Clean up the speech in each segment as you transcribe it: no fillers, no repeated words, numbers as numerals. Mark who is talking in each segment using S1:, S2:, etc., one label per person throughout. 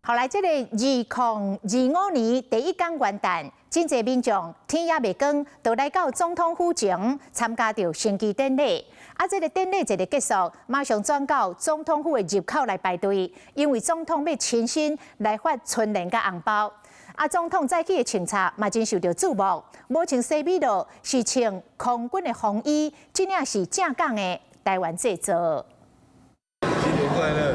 S1: 后来，这个2025年第一天元旦，真侪民众天也未光，就来到总统府前参加着升旗典礼。这个典礼一日结束，马上转到总统府的入口来排队，因为总统要亲身来发春联甲红包。总统早起的穿插嘛真受到注目，无穿西米露，是穿空军的风衣，真正是正港的台湾制作。
S2: 新年快乐！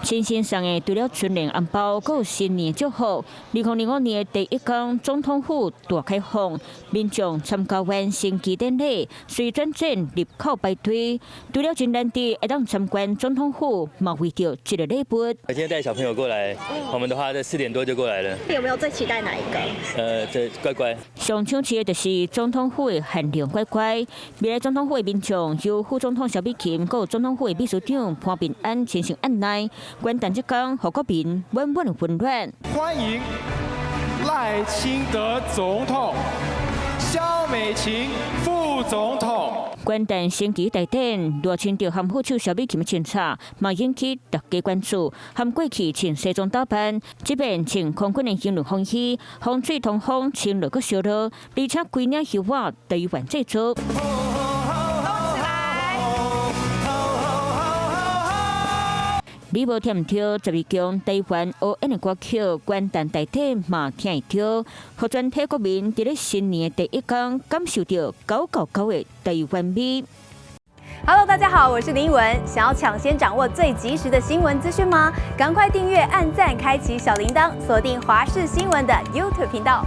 S3: 亲身送的除了春联红包，还有新年祝福。2025年第一天总统府大开放，民众参加完升旗典礼，随转转入口排队。除了真难得会当参观总统府，嘛为着这个礼物。
S4: 今天带小朋友过来，我们的话在4点多就过来了。
S5: 有没有最期待哪一个？
S4: 这乖乖。
S3: 上抢手的就是总统府的限量乖乖。未来总统府的民众由副总统萧美琴，还有总统府的秘书长潘bình安亲身按内。元旦这天，让国民满满的温暖。
S6: 欢迎赖清德总统、萧美琴副总统。
S3: 元旦升旗大典，热情着含副手萧美琴的穿插，嘛引起大家关注。含过去穿西装打扮，这边穿空军的英伦风衣，风水通风，穿落个小乐，而且规领绣袜台湾制作。你无听唔到12强台湾学演的歌曲，元旦大典嘛听会到，互全体国民伫咧新年第一天感受到999的台湾美。
S5: Hello， 大家好，我是林依文。想要抢先掌握最及时的新闻资讯吗？赶快订阅、按赞、开启小铃铛，锁定华视新闻的 YouTube 频道。